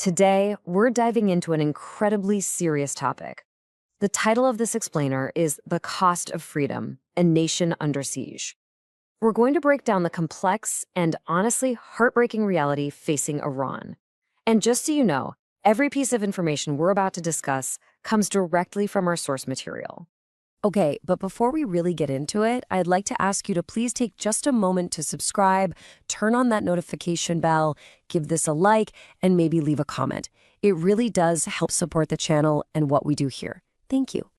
Today, we're diving into an incredibly serious topic. The title of this explainer is The Cost of Freedom, a Nation Under Siege. We're going to break down the complex and honestly heartbreaking reality facing Iran. And just so you know, every piece of information we're about to discuss comes directly from our source material. Okay, but before we really get into it, I'd like to ask you to please take just a moment to subscribe, turn on that notification bell, give this a like, and maybe leave a comment. It really does help support the channel and what we do here. Thank you.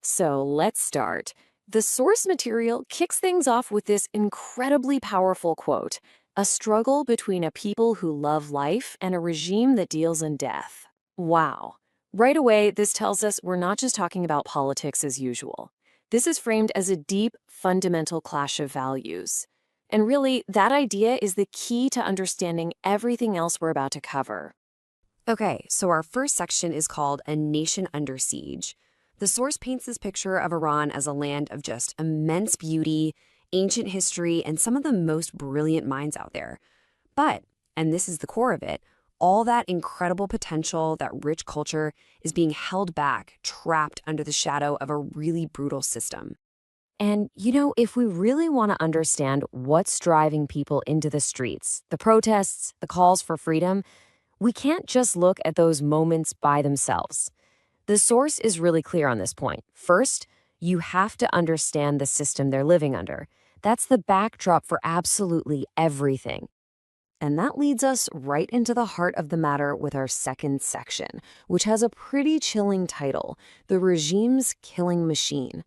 So let's start. The source material kicks things off with this incredibly powerful quote: "A struggle between a people who love life and a regime that deals in death." Wow. Right away, this tells us we're not just talking about politics as usual. This is framed as a deep, fundamental clash of values. And really, that idea is the key to understanding everything else we're about to cover. Okay, so our first section is called A Nation Under Siege. The source paints this picture of Iran as a land of just immense beauty, ancient history, and some of the most brilliant minds out there. But, and this is the core of it, all that incredible potential, that rich culture, is being held back, trapped under the shadow of a really brutal system. And, if we really want to understand what's driving people into the streets, the protests, the calls for freedom, we can't just look at those moments by themselves. The source is really clear on this point. First, you have to understand the system they're living under. That's the backdrop for absolutely everything. And that leads us right into the heart of the matter with our second section, which has a pretty chilling title: The Regime's Killing Machine.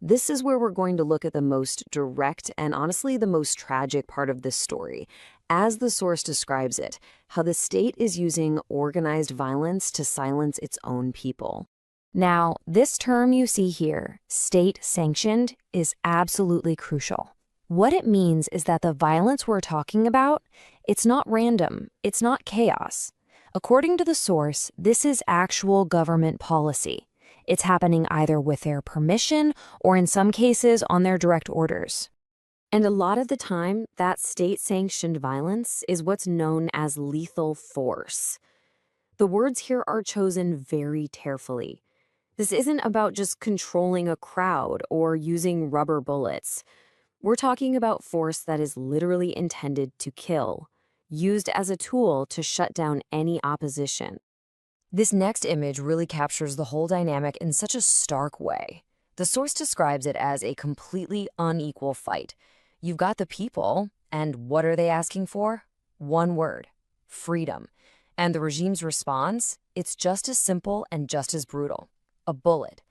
This is where we're going to look at the most direct and honestly the most tragic part of this story. As the source describes it, how the state is using organized violence to silence its own people. Now, this term you see here, state-sanctioned, is absolutely crucial. What it means is that the violence we're talking about, it's not random, it's not chaos. According to the source, this is actual government policy. It's happening either with their permission or in some cases on their direct orders. And a lot of the time, that state-sanctioned violence is what's known as lethal force. The words here are chosen very carefully. This isn't about just controlling a crowd or using rubber bullets. We're talking about force that is literally intended to kill, used as a tool to shut down any opposition. This next image really captures the whole dynamic in such a stark way. The source describes it as a completely unequal fight. You've got the people, and what are they asking for? One word: freedom. And the regime's response? It's just as simple and just as brutal: a bullet.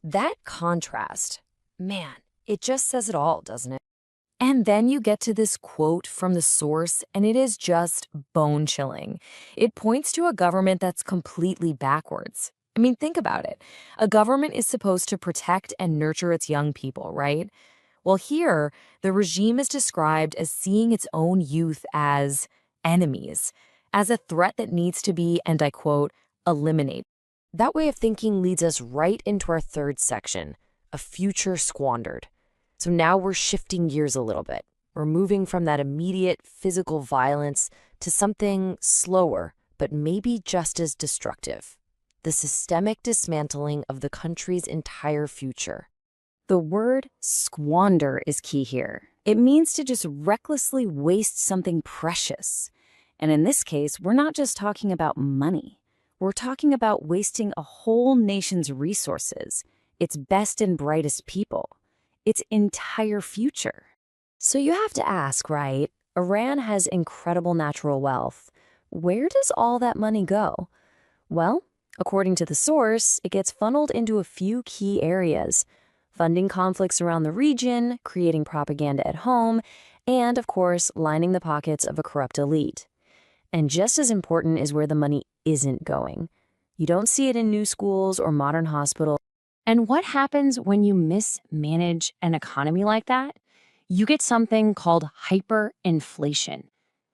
That contrast, man, it just says it all, doesn't it? And then you get to this quote from the source, and it is just bone-chilling. It points to a government that's completely backwards. I mean, think about it. A government is supposed to protect and nurture its young people, right? Well, here, the regime is described as seeing its own youth as enemies, as a threat that needs to be, and I quote, eliminated. That way of thinking leads us right into our third section: a future squandered. So now we're shifting gears a little bit. We're moving from that immediate physical violence to something slower, but maybe just as destructive: the systemic dismantling of the country's entire future. The word squander is key here. It means to just recklessly waste something precious. And in this case, we're not just talking about money. We're talking about wasting a whole nation's resources, its best and brightest people, its entire future. So you have to ask, right? Iran has incredible natural wealth. Where does all that money go? Well, according to the source, it gets funneled into a few key areas: funding conflicts around the region, creating propaganda at home, and, of course, lining the pockets of a corrupt elite. And just as important is where the money isn't going. You don't see it in new schools or modern hospitals. And what happens when you mismanage an economy like that? You get something called hyperinflation.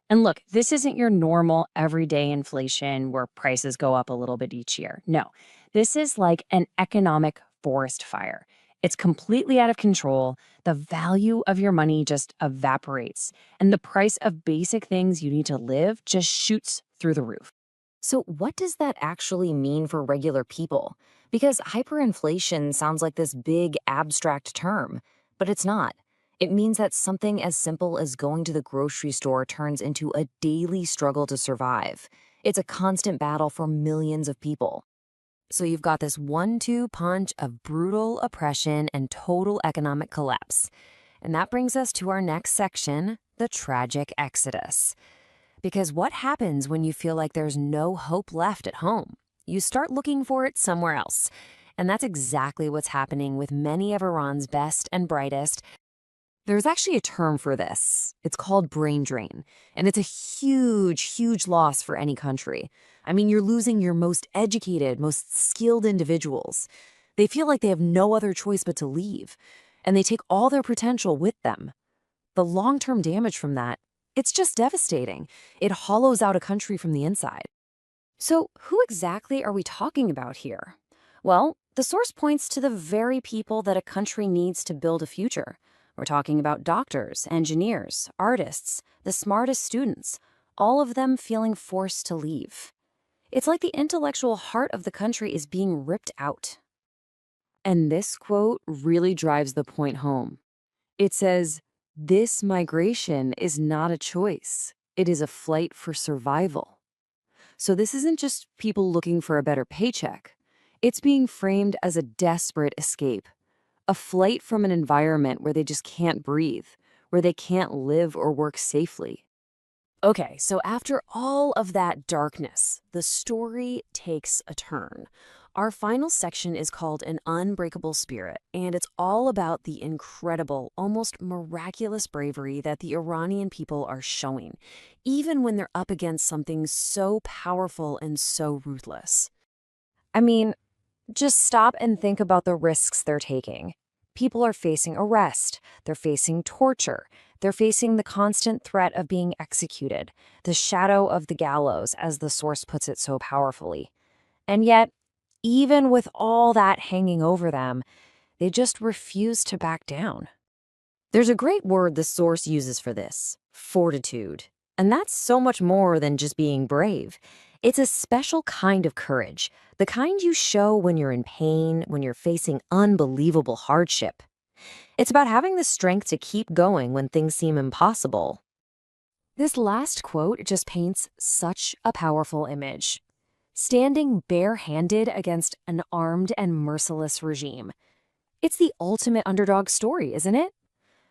And look, this isn't your normal everyday inflation where prices go up a little bit each year. No, this is like an economic forest fire. It's completely out of control. The value of your money just evaporates, and the price of basic things you need to live just shoots through the roof. So, what does that actually mean for regular people? Because hyperinflation sounds like this big abstract term, but it's not. It means that something as simple as going to the grocery store turns into a daily struggle to survive. It's a constant battle for millions of people. So, you've got this 1-2 punch of brutal oppression and total economic collapse. And that brings us to our next section, the tragic exodus. Because what happens when you feel like there's no hope left at home? You start looking for it somewhere else. And that's exactly what's happening with many of Iran's best and brightest. There's actually a term for this. It's called brain drain. And it's a huge, huge loss for any country. I mean, you're losing your most educated, most skilled individuals. They feel like they have no other choice but to leave. And they take all their potential with them. The long-term damage from that, it's just devastating. It hollows out a country from the inside. So who exactly are we talking about here? Well, the source points to the very people that a country needs to build a future. We're talking about doctors, engineers, artists, the smartest students, all of them feeling forced to leave. It's like the intellectual heart of the country is being ripped out. And this quote really drives the point home. It says, "This migration is not a choice. It is a flight for survival." So this isn't just people looking for a better paycheck. It's being framed as a desperate escape, a flight from an environment where they just can't breathe, where they can't live or work safely. Okay, so after all of that darkness, the story takes a turn. Our final section is called An Unbreakable Spirit, and it's all about the incredible, almost miraculous bravery that the Iranian people are showing, even when they're up against something so powerful and so ruthless. I mean, just stop and think about the risks they're taking. People are facing arrest, they're facing torture, they're facing the constant threat of being executed, the shadow of the gallows, as the source puts it so powerfully. And yet, even with all that hanging over them, they just refuse to back down. There's a great word the source uses for this: fortitude. And that's so much more than just being brave. It's a special kind of courage, the kind you show when you're in pain, when you're facing unbelievable hardship. It's about having the strength to keep going when things seem impossible. This last quote just paints such a powerful image. Standing barehanded against an armed and merciless regime. It's the ultimate underdog story, isn't it?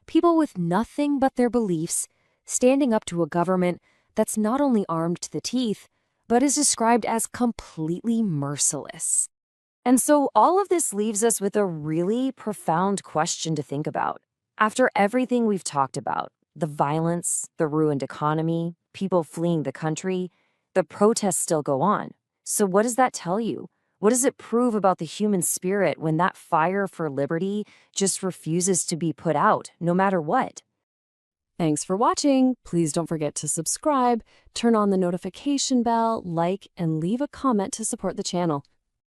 People with nothing but their beliefs standing up to a government that's not only armed to the teeth, but is described as completely merciless. And so all of this leaves us with a really profound question to think about. After everything we've talked about, the violence, the ruined economy, people fleeing the country, the protests still go on. So what does that tell you? What does it prove about the human spirit when that fire for liberty just refuses to be put out, no matter what? Thanks for watching. Please don't forget to subscribe, turn on the notification bell, like, and leave a comment to support the channel.